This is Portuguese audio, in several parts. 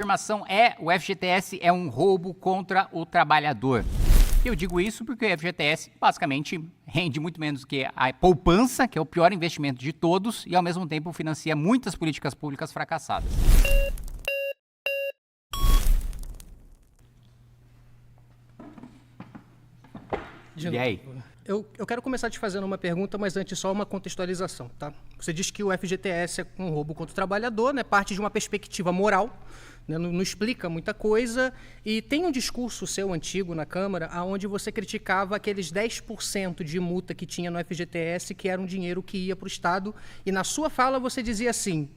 A afirmação é: o FGTS é um roubo contra o trabalhador. Eu digo isso porque o FGTS basicamente rende muito menos que a poupança, que é o pior investimento de todos, e ao mesmo tempo financia muitas políticas públicas fracassadas. E aí? Eu quero começar te fazendo uma pergunta, mas antes só uma contextualização, tá? Você diz que o FGTS é um roubo contra o trabalhador, né? Parte de uma perspectiva moral, né? Não explica muita coisa, e tem um discurso seu antigo na Câmara, onde você criticava aqueles 10% de multa que tinha no FGTS, que era um dinheiro que ia para o Estado, e na sua fala você dizia assim: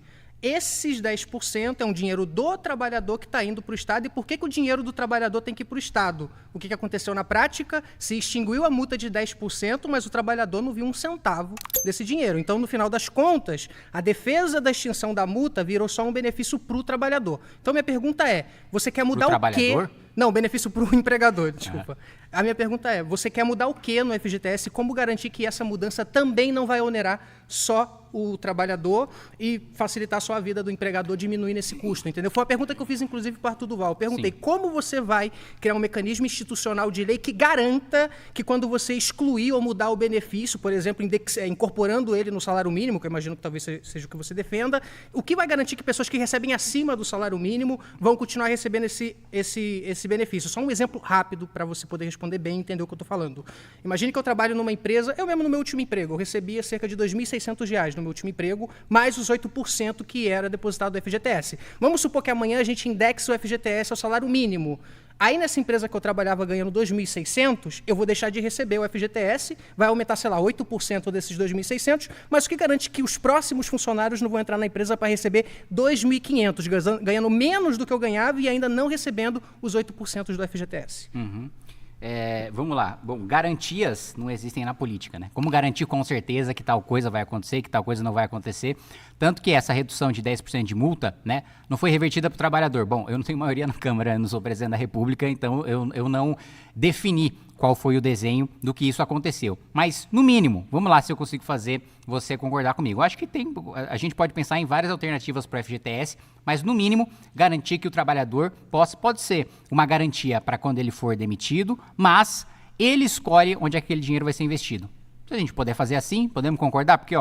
esses 10% é um dinheiro do trabalhador que está indo para o Estado. E por que o dinheiro do trabalhador tem que ir para o Estado? O que aconteceu na prática? Se extinguiu a multa de 10%, mas o trabalhador não viu um centavo desse dinheiro. Então, no final das contas, a defesa da extinção da multa virou só um benefício para o trabalhador. Então, minha pergunta é: você quer mudar o quê? Não, benefício para o empregador, desculpa. A minha pergunta é: você quer mudar o que no FGTS? Como garantir que essa mudança também não vai onerar só o trabalhador e facilitar só a vida do empregador, diminuindo esse custo, entendeu? Foi uma pergunta que eu fiz, inclusive, para o Arthur Duval. Eu perguntei: sim, como você vai criar um mecanismo institucional de lei que garanta que quando você excluir ou mudar o benefício, por exemplo, incorporando ele no salário mínimo, que eu imagino que talvez seja o que você defenda, o que vai garantir que pessoas que recebem acima do salário mínimo vão continuar recebendo esse benefício? Só um exemplo rápido para você poder responder bem e entender o que eu estou falando. Imagine que eu trabalho numa empresa, eu mesmo no meu último emprego, eu recebia cerca de R$ 2.600 no meu último emprego, mais os 8% que era depositado do FGTS. Vamos supor que amanhã a gente indexe o FGTS ao salário mínimo. Aí, nessa empresa que eu trabalhava ganhando 2.600, eu vou deixar de receber o FGTS, vai aumentar, sei lá, 8% desses 2.600, mas o que garante que os próximos funcionários não vão entrar na empresa para receber 2.500, ganhando menos do que eu ganhava e ainda não recebendo os 8% do FGTS? Vamos lá. Bom, garantias não existem na política, né? Como garantir com certeza que tal coisa vai acontecer, que tal coisa não vai acontecer? Tanto que essa redução de 10% de multa, né, não foi revertida para o trabalhador. Bom, eu não tenho maioria na Câmara, eu não sou presidente da República, então eu não defini qual foi o desenho do que isso aconteceu. Mas, no mínimo, vamos lá se eu consigo fazer você concordar comigo. Eu acho que a gente pode pensar em várias alternativas para o FGTS, mas, no mínimo, garantir que o trabalhador pode ser uma garantia para quando ele for demitido, mas ele escolhe onde aquele dinheiro vai ser investido. Se a gente puder fazer assim, podemos concordar? Porque,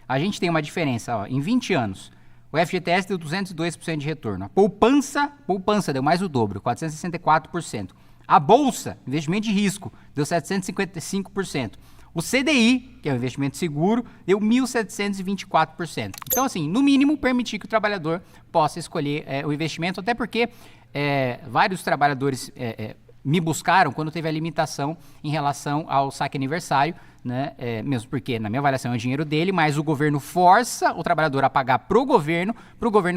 a gente tem uma diferença, em 20 anos, o FGTS deu 202% de retorno. A poupança deu mais do dobro, 464%. A Bolsa, investimento de risco, deu 755%. O CDI, que é o investimento seguro, deu 1.724%. Então, assim, no mínimo, permitir que o trabalhador possa escolher o investimento, até porque vários trabalhadores me buscaram quando teve a limitação em relação ao saque aniversário, né? Mesmo porque, na minha avaliação, é o dinheiro dele, mas o governo força o trabalhador a pagar para o governo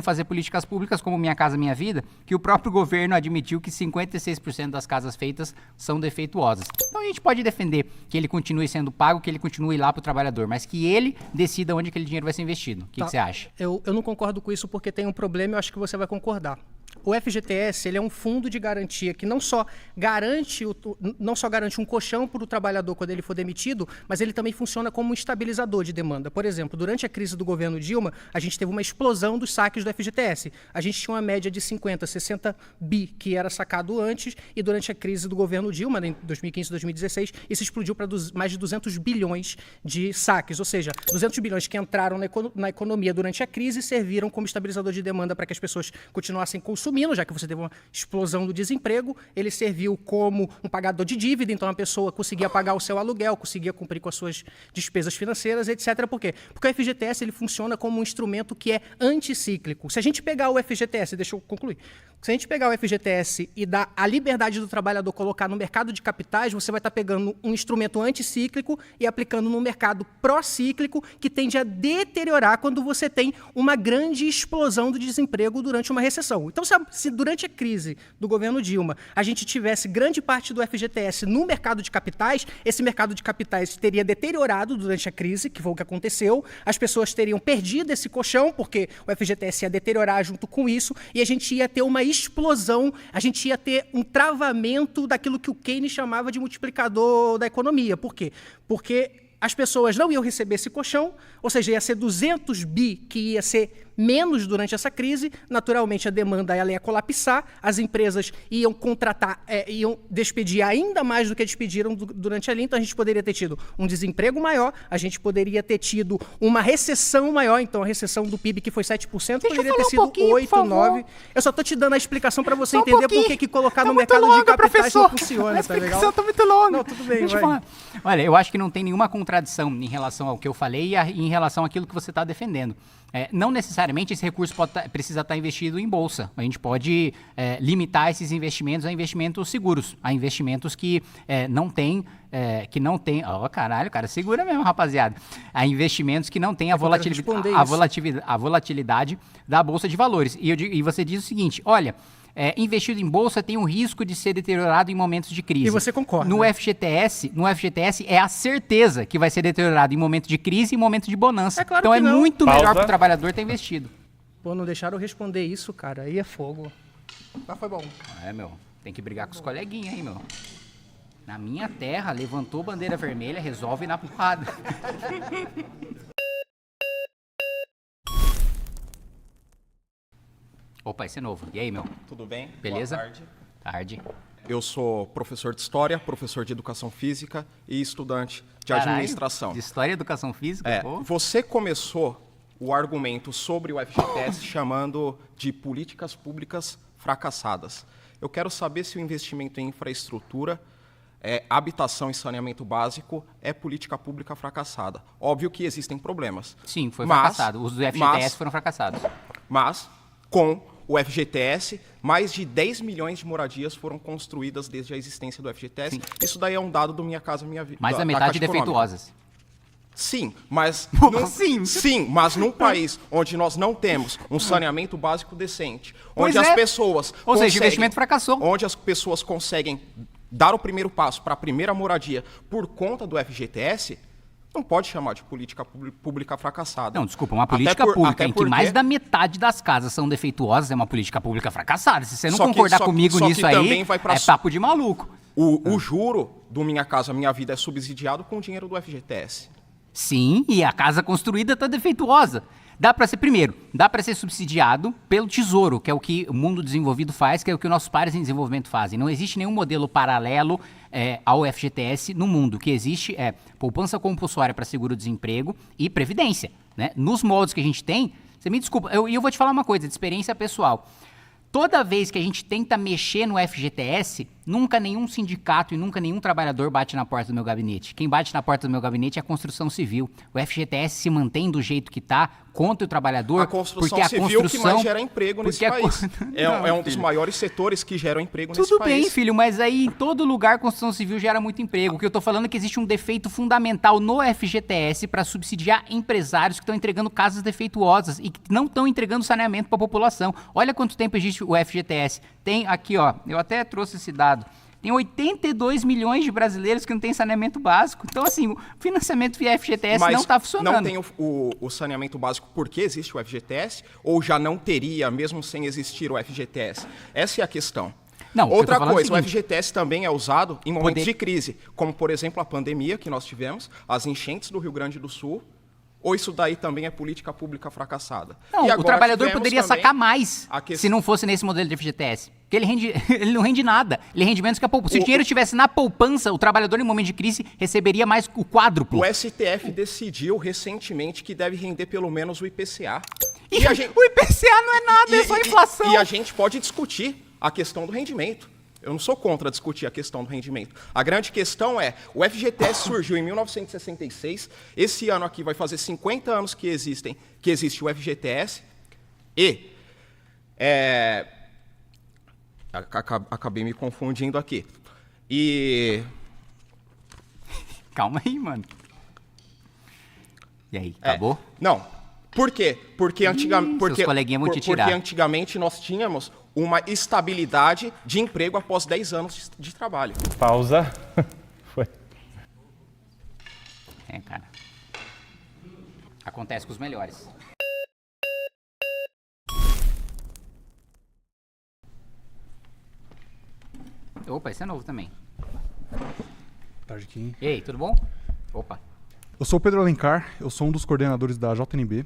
fazer políticas públicas como Minha Casa Minha Vida, que o próprio governo admitiu que 56% das casas feitas são defeituosas. Então a gente pode defender que ele continue sendo pago, que ele continue lá para o trabalhador, mas que ele decida onde aquele dinheiro vai ser investido. O que você acha? Eu não concordo com isso porque tem um problema e eu acho que você vai concordar. O FGTS ele é um fundo de garantia que não só garante um colchão para o trabalhador quando ele for demitido, mas ele também funciona como um estabilizador de demanda. Por exemplo, durante a crise do governo Dilma, a gente teve uma explosão dos saques do FGTS. A gente tinha uma média de 50, 60 bi que era sacado antes, e durante a crise do governo Dilma, em 2015 e 2016, isso explodiu para mais de 200 bilhões de saques. Ou seja, 200 bilhões que entraram na economia durante a crise serviram como estabilizador de demanda para que as pessoas continuassem consumindo, já que você teve uma explosão do desemprego. Ele serviu como um pagador de dívida, então a pessoa conseguia pagar o seu aluguel, conseguia cumprir com as suas despesas financeiras, etc. Por quê? Porque o FGTS ele funciona como um instrumento que é anticíclico. Se a gente pegar o FGTS, deixa eu concluir, se a gente pegar o FGTS e dar a liberdade do trabalhador colocar no mercado de capitais, você vai estar pegando um instrumento anticíclico e aplicando no mercado procíclico, que tende a deteriorar quando você tem uma grande explosão do desemprego durante uma recessão. Então, se durante a crise do governo Dilma a gente tivesse grande parte do FGTS no mercado de capitais, esse mercado de capitais teria deteriorado durante a crise, que foi o que aconteceu, as pessoas teriam perdido esse colchão, porque o FGTS ia deteriorar junto com isso, e a gente ia ter uma explosão, a gente ia ter um travamento daquilo que o Keynes chamava de multiplicador da economia. Por quê? Porque as pessoas não iam receber esse colchão, ou seja, ia ser 200 bi que ia ser menos durante essa crise, naturalmente a demanda ela ia colapsar, as empresas iam contratar, iam despedir ainda mais do que despediram durante ali, então a gente poderia ter tido um desemprego maior, a gente poderia ter tido uma recessão maior, então a recessão do PIB que foi 7%, poderia ter sido 8, 9%. Eu só tô te dando a explicação para você entender por que colocar no mercado de capitais não funciona, tá legal? Tá muito longa. Não, tudo bem, Deixa eu falar. Olha, eu acho que não tem nenhuma contradição em relação ao que eu falei e em relação àquilo que você está defendendo. Não necessariamente esse recurso precisa estar investido em bolsa. A gente pode limitar esses investimentos a investimentos seguros, a investimentos que não tem... Ó, caralho, cara, segura mesmo, rapaziada. A investimentos que não tem a volatilidade da Bolsa de Valores. E você diz o seguinte, olha... investido em bolsa tem um risco de ser deteriorado em momentos de crise. E você concorda? No FGTS é a certeza que vai ser deteriorado em momento de crise e em momento de bonança. Claro então que não. Muito melhor para o trabalhador ter investido. Pô, não deixaram eu responder isso, cara. Aí é fogo. Mas foi bom. Meu. Tem que brigar com os coleguinhas aí, meu. Na minha terra, levantou bandeira vermelha, resolve na porrada. Opa, esse é novo. E aí, meu? Tudo bem? Beleza? Boa tarde. Tarde. Eu sou professor de História, professor de Educação Física e estudante de Caralho, Administração. De História e Educação Física? Pô. Você começou o argumento sobre o FGTS chamando de políticas públicas fracassadas. Eu quero saber se o investimento em infraestrutura, habitação e saneamento básico é política pública fracassada. Óbvio que existem problemas. Sim, foi fracassado. Os do FGTS foram fracassados. Mas, com o FGTS, mais de 10 milhões de moradias foram construídas desde a existência do FGTS. Sim. Isso daí é um dado do Minha Casa Minha Vida. Mais da metade defeituosas. Sim, mas mas num país onde nós não temos um saneamento básico decente, onde as pessoas Ou seja, o investimento fracassou. Onde as pessoas conseguem dar o primeiro passo para a primeira moradia por conta do FGTS, não pode chamar de política pública fracassada. Não, desculpa, uma política pública em que mais da metade das casas são defeituosas é uma política pública fracassada. Se você não concordar comigo nisso aí, é papo de maluco. O juro do Minha Casa Minha Vida é subsidiado com o dinheiro do FGTS. Sim, e a casa construída está defeituosa. Dá para ser subsidiado pelo Tesouro, que é o que o mundo desenvolvido faz, que é o que os nossos pares em desenvolvimento fazem. Não existe nenhum modelo paralelo ao FGTS no mundo. O que existe é poupança compulsória para seguro-desemprego e previdência. Né? Nos moldes que a gente tem, você me desculpa, eu vou te falar uma coisa de experiência pessoal. Toda vez que a gente tenta mexer no FGTS, nunca nenhum sindicato e nunca nenhum trabalhador bate na porta do meu gabinete. Quem bate na porta do meu gabinete é a construção civil. O FGTS se mantém do jeito que está contra o trabalhador. A construção civil que mais gera emprego nesse país. É um dos maiores setores que geram emprego nesse país. Tudo bem, filho, mas aí em todo lugar a construção civil gera muito emprego. O que eu estou falando é que existe um defeito fundamental no FGTS para subsidiar empresários que estão entregando casas defeituosas e que não estão entregando saneamento para a população. Olha quanto tempo existe o FGTS. Tem aqui, ó, eu até trouxe esse dado. Tem 82 milhões de brasileiros que não têm saneamento básico. Então, assim, o financiamento via FGTS não está funcionando. Não tem o saneamento básico porque existe o FGTS? Ou já não teria, mesmo sem existir o FGTS? Essa é a questão. Não, outra coisa, o FGTS também é usado em momentos de crise, como, por exemplo, a pandemia que nós tivemos, as enchentes do Rio Grande do Sul. Ou isso daí também é política pública fracassada? Não, o trabalhador poderia sacar mais se não fosse nesse modelo de FGTS. Porque ele não rende nada. Ele rende menos que a poupança. Se o dinheiro estivesse na poupança, o trabalhador, em momento de crise, receberia mais o quádruplo. O STF decidiu recentemente que deve render pelo menos o IPCA. O IPCA não é nada, é só inflação. E a gente pode discutir a questão do rendimento. Eu não sou contra discutir a questão do rendimento. A grande questão é, o FGTS surgiu em 1966, esse ano aqui vai fazer 50 anos que existe o FGTS, e acabei me confundindo aqui. E... Calma aí, mano. E aí, acabou? Não. Por quê? Porque antigamente nós tínhamos uma estabilidade de emprego após 10 anos de trabalho. Pausa. Foi. Cara. Acontece com os melhores. Opa, esse é novo também. Tarde, Kim. E aí, tudo bom? Opa. Eu sou o Pedro Alencar, eu sou um dos coordenadores da JNB.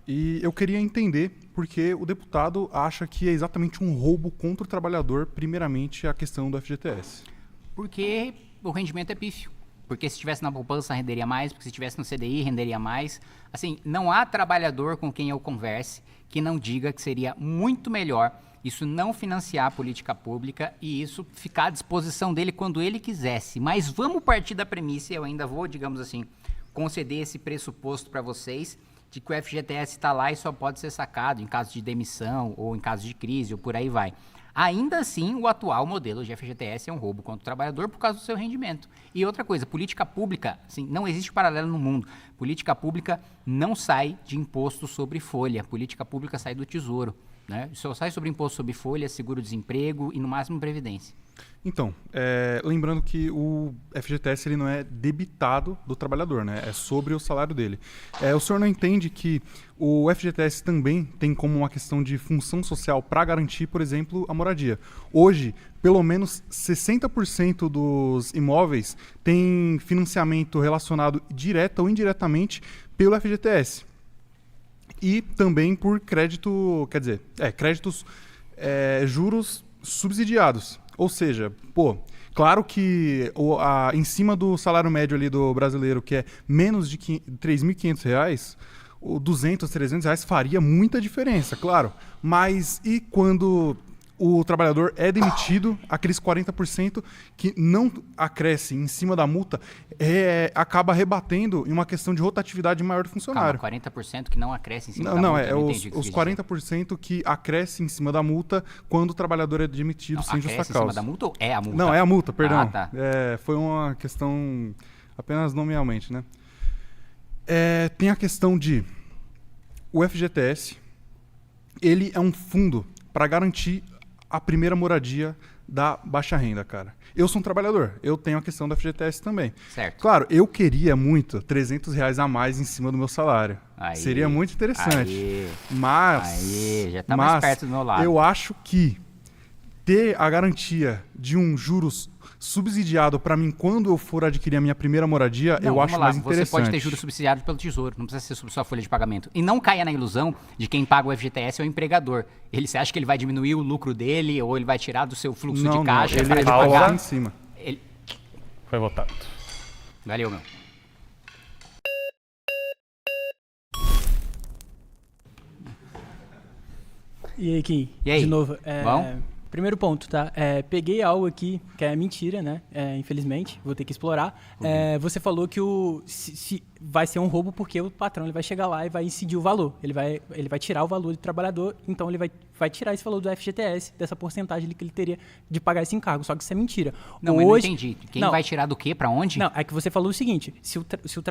E eu queria entender porque o deputado acha que é exatamente um roubo contra o trabalhador, primeiramente, a questão do FGTS. Porque o rendimento é pífio. Porque se estivesse na poupança, renderia mais. Porque se estivesse no CDI, renderia mais. Assim, não há trabalhador com quem eu converse que não diga que seria muito melhor isso não financiar a política pública e isso ficar à disposição dele quando ele quisesse. Mas vamos partir da premissa, e eu ainda vou, digamos assim, conceder esse pressuposto para vocês, de que o FGTS está lá e só pode ser sacado em caso de demissão ou em caso de crise ou por aí vai. Ainda assim, o atual modelo de FGTS é um roubo contra o trabalhador por causa do seu rendimento. E outra coisa, política pública, assim, não existe paralelo no mundo. Política pública não sai de imposto sobre folha. Política pública sai do tesouro, né? Só sai sobre imposto sobre folha, seguro-desemprego e no máximo previdência. Então, lembrando que o FGTS ele não é debitado do trabalhador, né? É sobre o salário dele. O senhor não entende que o FGTS também tem como uma questão de função social para garantir, por exemplo, a moradia. Hoje, pelo menos 60% dos imóveis tem financiamento relacionado direta ou indiretamente pelo FGTS. E também por crédito, quer dizer, créditos, juros subsidiados. Ou seja, claro que em cima do salário médio ali do brasileiro, que é menos de R$ 3.500, o 200, R$ 300 faria muita diferença, claro. Mas e quando o trabalhador é demitido, aqueles 40% que não acresce em cima da multa, acaba rebatendo em uma questão de rotatividade maior do funcionário. Calma, 40% que não acresce em cima da multa. Não, os 40% que acresce em cima da multa quando o trabalhador é demitido sem justa causa. Acresce em cima da multa ou é a multa? Não, é a multa, perdão. Ah, tá. Foi uma questão apenas nominalmente, né? Tem a questão de o FGTS, ele é um fundo para garantir a primeira moradia da baixa renda, cara. Eu sou um trabalhador, eu tenho a questão do FGTS também. Certo. Claro, eu queria muito R$300 a mais em cima do meu salário. Aí, seria muito interessante. Aí, mas já tá mais perto do meu lado. Eu acho que ter a garantia de um juros subsidiado para mim quando eu for adquirir a minha primeira moradia, eu acho mais interessante. Você pode ter juros subsidiados pelo Tesouro, não precisa ser sobre sua folha de pagamento. E não caia na ilusão de quem paga o FGTS é o empregador. Você acha que ele vai diminuir o lucro dele ou ele vai tirar do seu fluxo de caixa para ele pagar? Em cima. Foi votado. Valeu, meu. E aí, Kim? E aí? De novo. Bom? Primeiro ponto, tá? Peguei algo aqui que é mentira, né? Infelizmente, vou ter que explorar. Você falou que se vai ser um roubo porque o patrão ele vai chegar lá e vai incidir o valor. Ele vai tirar o valor do trabalhador, então ele vai tirar esse valor do FGTS, dessa porcentagem que ele teria de pagar esse encargo. Só que isso é mentira. Não, mas não entendi. Quem vai tirar do quê? Pra onde? Não, é que você falou o seguinte, se o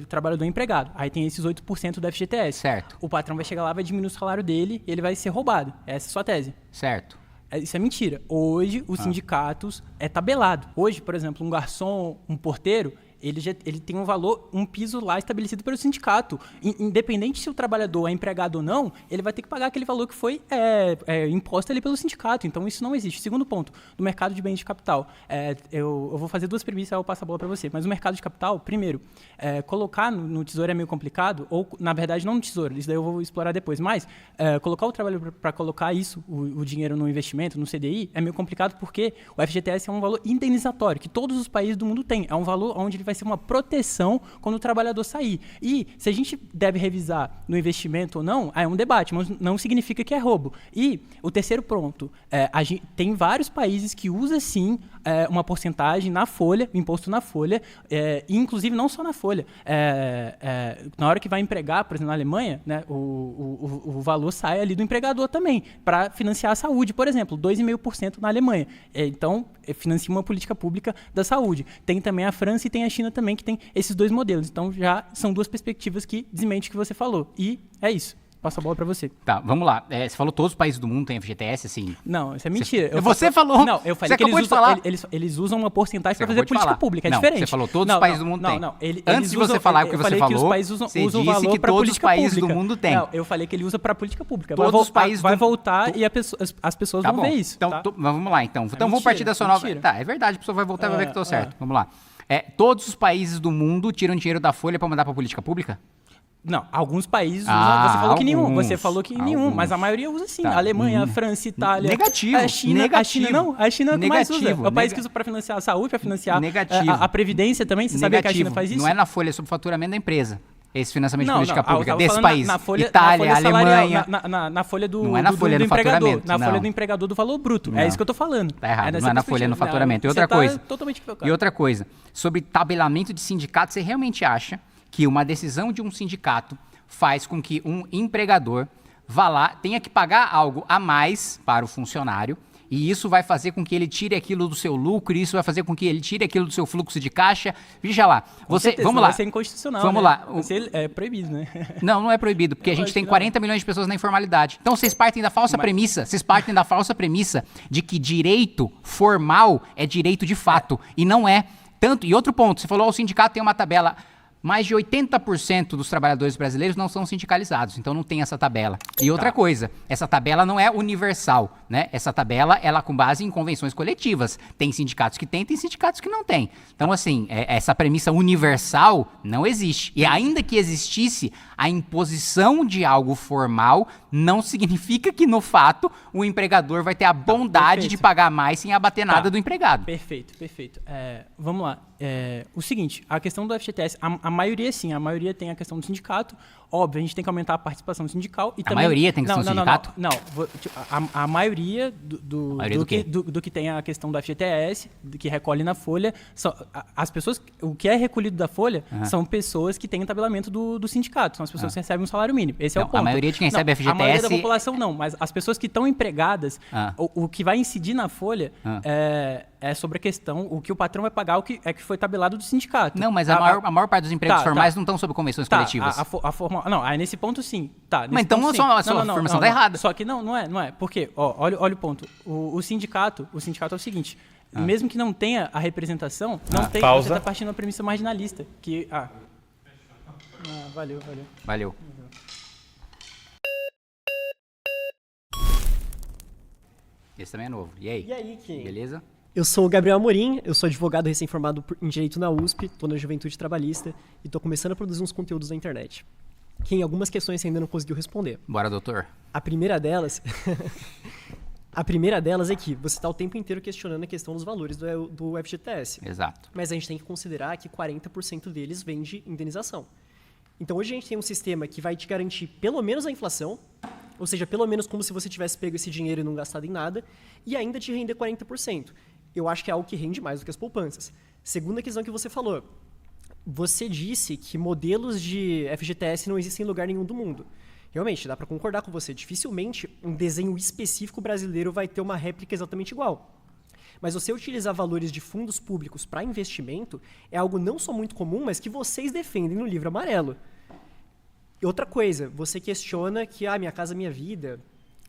trabalhador é empregado, aí tem esses 8% do FGTS. Certo. O patrão vai chegar lá, vai diminuir o salário dele e ele vai ser roubado. Essa é a sua tese. Certo. Isso é mentira. Hoje, os sindicatos é tabelado. Hoje, por exemplo, um garçom, um porteiro, ele tem um valor, um piso lá estabelecido pelo sindicato. Independente se o trabalhador é empregado ou não, ele vai ter que pagar aquele valor que foi imposto ali pelo sindicato. Então, isso não existe. Segundo ponto, no mercado de bens de capital. Eu vou fazer duas premissas, aí eu passo a bola para você. Mas no mercado de capital, primeiro, colocar no tesouro é meio complicado, ou, na verdade, não no tesouro, isso daí eu vou explorar depois. Mas colocar o trabalho para colocar isso, o dinheiro no investimento, no CDI, é meio complicado porque o FGTS é um valor indenizatório, que todos os países do mundo têm. É um valor onde ele vai ser uma proteção quando o trabalhador sair. E se a gente deve revisar no investimento ou não, é um debate, mas não significa que é roubo. E o terceiro ponto, tem vários países que usam sim uma porcentagem na folha, o imposto na folha, e inclusive não só na folha. Na hora que vai empregar, por exemplo, na Alemanha, né, o valor sai ali do empregador também, para financiar a saúde, por exemplo, 2,5% na Alemanha. Então, financia uma política pública da saúde. Tem também a França e tem a China também, que tem esses dois modelos. Então, já são duas perspectivas que desmente o que você falou. E é isso. Passo a bola para você. Tá, vamos lá. Você falou que todos os países do mundo têm FGTS, assim? Não, isso é mentira. Você falou. Não, eu falei que eles usam uma porcentagem para fazer política pública. É diferente. Você falou todos os países do mundo têm. Não. Antes de você falar o que você falou, que os países usam você valor disse que para todos os política países pública. do mundo têm. Não, eu falei que ele usa para política pública. Todos os países vai voltar e as pessoas tá vão bom. ver isso. Então, tá? vamos lá, então. Então, vamos partir da sua nova... Tá, é verdade, a pessoa vai voltar e vai ver que estou certo. Vamos lá. Todos os países do mundo tiram dinheiro da folha para mandar para política pública? Não, alguns países usam. Ah, Você falou que nenhum. alguns, Você falou que nenhum, mas a maioria usa sim. Tá. Alemanha, França, Itália. Negativo, A China, negativo. não. A China é o que mais usa. Negativo, É o país que usa para financiar a saúde, para financiar Negativo. a Previdência também. Você sabia que a China faz isso? Não é na folha, é sobre faturamento da empresa. Esse financiamento de Não, política não, eu pública tava desse falando país. na folha, Itália, na folha salarial, Alemanha. na folha do, Não é na folha do empregador. faturamento, Na folha não. do empregador do valor bruto. Não. É isso que eu tô falando. Tá errado, nessa não é na perspectiva. folha no faturamento. E Não, outra você tá coisa. totalmente equivocado. E outra coisa, sobre tabelamento de sindicato, você realmente acha que uma decisão de um sindicato faz com que um empregador vá lá, tenha que pagar algo a mais para o funcionário, e isso vai fazer com que ele tire aquilo do seu lucro, e isso vai fazer com que ele tire aquilo do seu fluxo de caixa? Veja lá. Com certeza, Vamos senão lá. Vai ser inconstitucional. Vamos né? lá. Vai ser, é proibido, né? Não é proibido, porque a gente tem 40 milhões de pessoas na informalidade. Então vocês partem da falsa premissa de que direito formal é direito de fato, e não é. Tanto, e outro ponto, você falou, o sindicato tem uma tabela. Mais de 80% dos trabalhadores brasileiros não são sindicalizados, então não tem essa tabela. E outra coisa, essa tabela não é universal, né? Essa tabela, ela é com base em convenções coletivas. Tem sindicatos que tem sindicatos que não tem. Então, assim, essa premissa universal não existe. E ainda que existisse, a imposição de algo formal não significa que, no fato, o empregador vai ter a bondade perfeito. de pagar mais sem abater nada Tá. do empregado. Perfeito. Vamos lá. O seguinte, a questão do FGTS, a maioria sim, a maioria tem a questão do sindicato. Óbvio, a gente tem que aumentar a participação sindical. E A maioria tem questão do sindicato? Não, a maioria do que tem a questão do FGTS, que recolhe na folha, as pessoas, o que é recolhido da folha são pessoas que têm o tabelamento do sindicato, são as pessoas que recebem um salário mínimo. Esse é o Não, ponto. a maioria de quem recebe A maioria da FGTS população não, mas as pessoas que estão empregadas, o que vai incidir na folha é sobre a questão, o que o patrão vai pagar, o que foi tabelado do sindicato. Não, mas a maior parte dos empregos formais não estão sob convenções coletivas. Não, aí nesse ponto sim. Tá, nesse Mas então ponto, a sim. sua formação tá errada. Só que não é. Porque, olha o ponto. O sindicato é o seguinte, mesmo que não tenha a representação, Pausa. você está partindo da premissa marginalista. Valeu. Valeu. Esse também é novo. E aí? E aí, Kim? Beleza? Eu sou o Gabriel Amorim, eu sou advogado recém-formado em Direito na USP, estou na Juventude Trabalhista e estou começando a produzir uns conteúdos na internet. Kim, algumas questões você ainda não conseguiu responder. Bora, doutor. A primeira delas... é que você está o tempo inteiro questionando a questão dos valores do FGTS. Exato. Mas a gente tem que considerar que 40% deles vem de indenização. Então, hoje a gente tem um sistema que vai te garantir pelo menos a inflação, ou seja, pelo menos como se você tivesse pego esse dinheiro e não gastado em nada, e ainda te render 40%. Eu acho que é algo que rende mais do que as poupanças. Segunda questão que você falou. Você disse que modelos de FGTS não existem em lugar nenhum do mundo. Realmente, dá para concordar com você. Dificilmente um desenho específico brasileiro vai ter uma réplica exatamente igual. Mas você utilizar valores de fundos públicos para investimento é algo não só muito comum, mas que vocês defendem no livro amarelo. E outra coisa, você questiona que Minha Casa Minha Vida,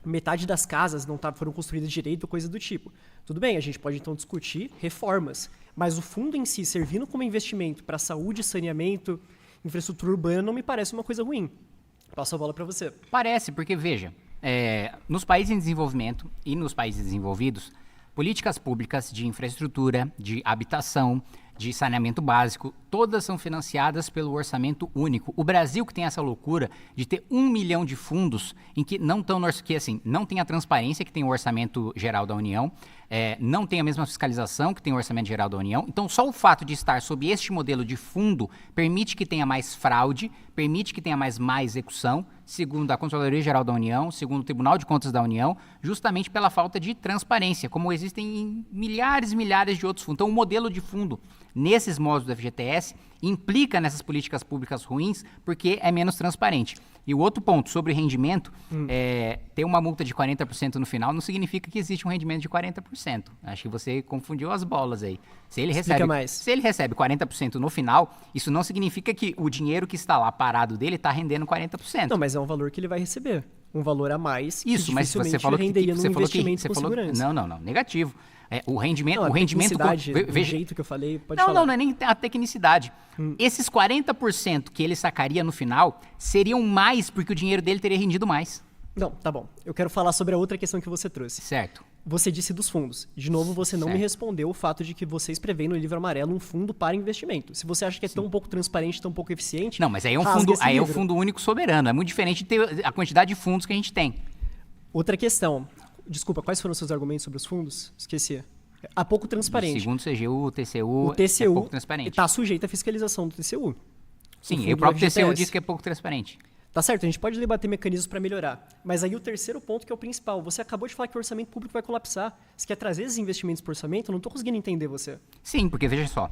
metade das casas não foram construídas direito, coisa do tipo. Tudo bem, a gente pode então discutir reformas, mas o fundo em si servindo como investimento para saúde, saneamento, infraestrutura urbana não me parece uma coisa ruim. Passo a bola para você. Parece, porque veja, nos países em desenvolvimento e nos países desenvolvidos, políticas públicas de infraestrutura, de habitação, de saneamento básico, todas são financiadas pelo orçamento único. O Brasil que tem essa loucura de ter 1 milhão de fundos em que não tem a transparência que tem o orçamento geral da União, não tem a mesma fiscalização que tem o orçamento geral da União. Então, só o fato de estar sob este modelo de fundo permite que tenha mais fraude, permite que tenha mais má execução, segundo a Controladoria Geral da União, segundo o Tribunal de Contas da União, justamente pela falta de transparência, como existem em milhares e milhares de outros fundos. Então, o modelo de fundo nesses modos do FGTS implica nessas políticas públicas ruins porque é menos transparente. E o outro ponto sobre rendimento, ter uma multa de 40% no final não significa que existe um rendimento de 40%. Acho que você confundiu as bolas aí. Se ele recebe 40% no final, isso não significa que o dinheiro que está lá parado dele está rendendo 40%. Não, mas é um valor que ele vai receber. Um valor a mais que Isso, mas dificilmente você falou que renderia num investimento com falou, segurança. não, negativo. O rendimento, Não, a tecnicidade, do veja, jeito que eu falei, pode falar. não é nem a tecnicidade. Esses 40% que ele sacaria no final seriam mais porque o dinheiro dele teria rendido mais. Não, tá bom. Eu quero falar sobre a outra questão que você trouxe. Certo. Você disse dos fundos. De novo, você não me Certo. respondeu o fato de que vocês prevêem no livro amarelo um fundo para investimento. Se você acha que é tão pouco transparente, tão pouco eficiente... Não, mas aí é um rasgue fundo, esse aí é o livro. fundo único soberano. É muito diferente de ter a quantidade de fundos que a gente tem. Outra questão. Desculpa, quais foram os seus argumentos sobre os fundos? Esqueci. Há pouco transparente. Segundo o CGU, o TCU, O TCU é pouco transparente. está sujeito à fiscalização do TCU. Sim, fundo e o próprio do TCU FGTS. diz que é pouco transparente. Tá certo, a gente pode debater mecanismos para melhorar. Mas aí o terceiro ponto que é o principal. Você acabou de falar que o orçamento público vai colapsar. Você quer trazer esses investimentos para o orçamento? Eu não estou conseguindo entender você. Sim, porque veja só,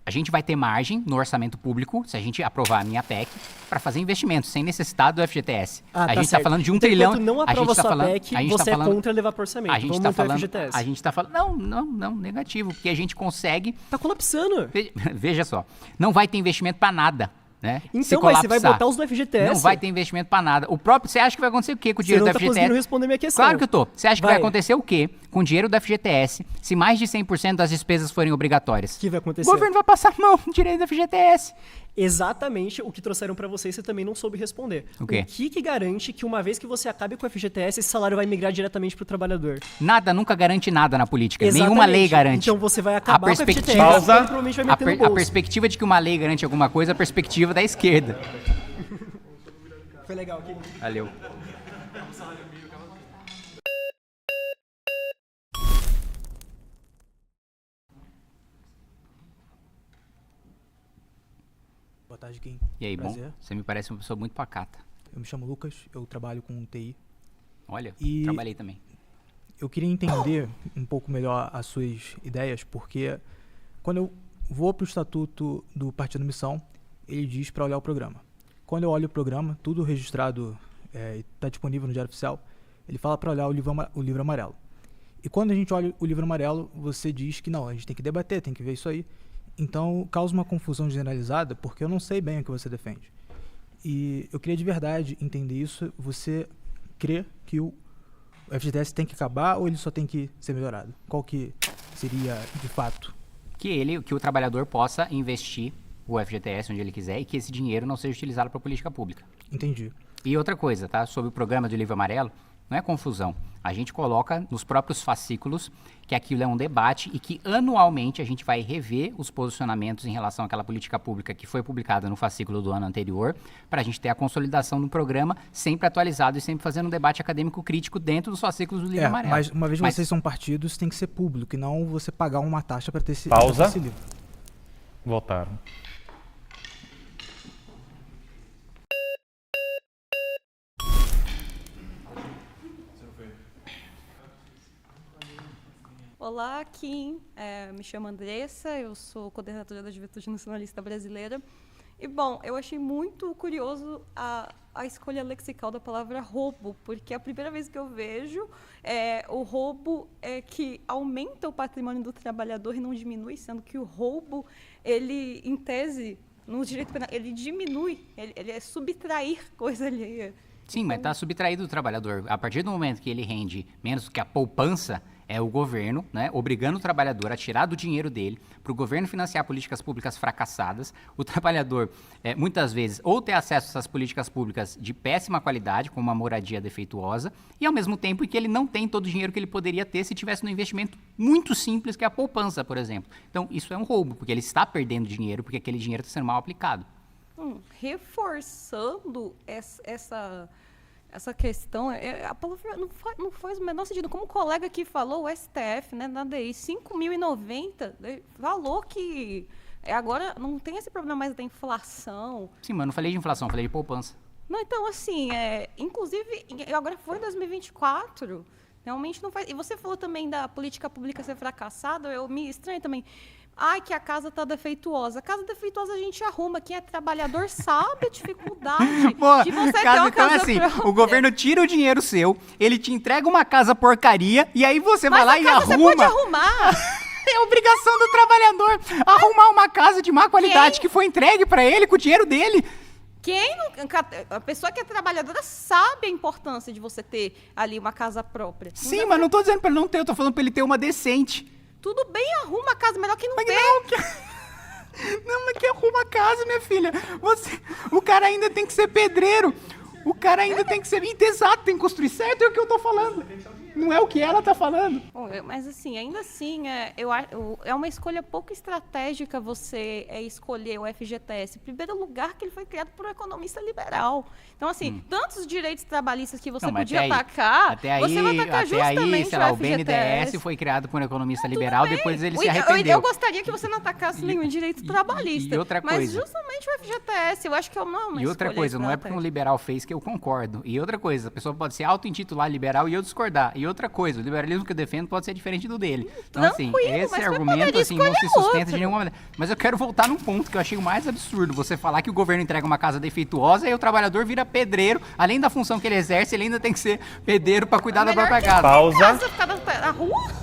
a gente vai ter margem no orçamento público, se a gente aprovar a minha PEC, para fazer investimentos, sem necessidade do FGTS. Ah, a tá gente está certo. falando de 1 Então, trilhão. enquanto não a gente aprova tá sua falando, PEC, a gente você tá é falando, contra levar para o orçamento. a gente Vamos está manter o falando, FGTS. a gente está falando, não, negativo, porque a gente consegue, Tá colapsando. veja só, não vai ter investimento para nada. Né? Se Então, mas você vai colapsar, botar os do FGTS? Não vai ter investimento para nada. O próprio, você acha que vai acontecer o quê com o Você dinheiro não do tá FGTS? conseguindo responder minha questão. Claro que eu tô. Você acha que vai Vai. acontecer o quê com o dinheiro do FGTS se mais de 100% das despesas forem obrigatórias? O que vai acontecer? O governo vai passar a mão no direito do FGTS. Exatamente o que trouxeram para você e você também não soube responder. O quê? que garante que uma vez que você acabe com o FGTS, esse salário vai migrar diretamente para o trabalhador? Nada nunca garante nada na política. Exatamente. Nenhuma lei garante. Então você vai acabar com o FGTS e Pausa. provavelmente vai meter no A bolso. perspectiva de que uma lei garante alguma coisa é a perspectiva da esquerda. Foi legal aqui. Valeu. Boa tarde, Kim. E aí, bom? Prazer. Você me parece uma pessoa muito pacata. Eu me chamo Lucas, eu trabalho com TI. Olha, E- trabalhei também. Eu queria entender um pouco melhor as suas ideias, porque quando eu vou para o estatuto do Partido Missão, ele diz para olhar o programa. Quando eu olho o programa, tudo registrado, está disponível no Diário Oficial, ele fala para olhar o livro amarelo. E quando a gente olha o livro amarelo, você diz que não, a gente tem que debater, tem que ver isso aí. Então, causa uma confusão generalizada, porque eu não sei bem o que você defende. E eu queria de verdade entender isso. Você crê que o FGTS tem que acabar ou ele só tem que ser melhorado? Qual que seria, de fato? Que o trabalhador possa investir o FGTS onde ele quiser e que esse dinheiro não seja utilizado para política pública. Entendi. E outra coisa, tá? Sobre o programa do Livro Amarelo, não é confusão. A gente coloca nos próprios fascículos que aquilo é um debate e que anualmente a gente vai rever os posicionamentos em relação àquela política pública que foi publicada no fascículo do ano anterior, para a gente ter a consolidação do programa sempre atualizado e sempre fazendo um debate acadêmico crítico dentro dos fascículos do Livro Amarelo. Mas uma vez que Mas- vocês são partidos, tem que ser público e não você pagar uma taxa para ter Pausa. pra ter esse livro. Votaram. Olá, Kim. Me chamo Andressa, eu sou coordenadora da Juventude Nacionalista Brasileira. E, bom, eu achei muito curioso a escolha lexical da palavra roubo, porque a primeira vez que eu vejo o roubo que aumenta o patrimônio do trabalhador e não diminui, sendo que o roubo, ele, em tese, no direito penal, ele diminui, ele é subtrair coisa alheia. Sim, mas está subtraído do trabalhador. A partir do momento que ele rende menos do que a poupança, é o governo, né, obrigando o trabalhador a tirar do dinheiro dele para o governo financiar políticas públicas fracassadas. O trabalhador, muitas vezes, ou ter acesso a essas políticas públicas de péssima qualidade, como uma moradia defeituosa, e ao mesmo tempo que ele não tem todo o dinheiro que ele poderia ter se tivesse no investimento muito simples, que é a poupança, por exemplo. Então, isso é um roubo, porque ele está perdendo dinheiro, porque aquele dinheiro está sendo mal aplicado. Reforçando essa questão, a palavra não faz o menor sentido. Como o colega aqui falou, o STF, né, na DI, 5.090, falou que agora não tem esse problema mais da inflação. Sim, mas eu não falei de inflação, eu falei de poupança. Não, então, assim, inclusive, agora foi 2024, realmente não faz... E você falou também da política pública ser fracassada, eu me estranho também. Ai, que a casa está defeituosa. A casa defeituosa a gente arruma. Quem é trabalhador sabe a dificuldade Pô, de você ter casa, uma então casa é assim, própria. o governo tira o dinheiro seu, ele te entrega uma casa porcaria, e aí você Mas vai lá a e casa você arruma. pode arrumar. É obrigação do trabalhador arrumar uma casa de má qualidade que foi entregue pra ele com o dinheiro dele. A pessoa que é trabalhadora sabe a importância de você ter ali uma casa própria. Sim, mas não tô dizendo pra ele não ter, eu tô falando pra ele ter uma decente. Tudo bem, arruma a casa, melhor que não Mas ter. não, não, mas que arruma a casa, minha filha. O cara ainda tem que ser pedreiro. O cara ainda tem que ser... Exato, tem que construir certo, é o que eu tô falando. Não é o que ela tá falando. Bom, mas assim, ainda assim, é uma escolha pouco estratégica você escolher o FGTS. Em primeiro lugar, que ele foi criado por um economista liberal. Então, assim, tantos direitos trabalhistas que você Mas podia atacar, até aí, você vai atacar justamente sei lá, o o BNDES foi criado por um economista liberal, depois ele se arrependeu. Eu gostaria que você não atacasse nenhum direito trabalhista. E outra mas coisa. justamente o FGTS, eu acho que é uma E outra coisa, não é porque um liberal fez que eu concordo. E outra coisa, a pessoa pode se auto-intitular liberal e eu discordar. E outra coisa, o liberalismo que eu defendo pode ser diferente do dele. Então, assim, esse argumento assim, não se sustenta de nenhuma maneira. Mas eu quero voltar num ponto que eu achei o mais absurdo. Você falar que o governo entrega uma casa defeituosa e o trabalhador vira pedreiro. Além da função que ele exerce, ele ainda tem que ser pedreiro para cuidar da própria casa. Pausa. Ficar na rua?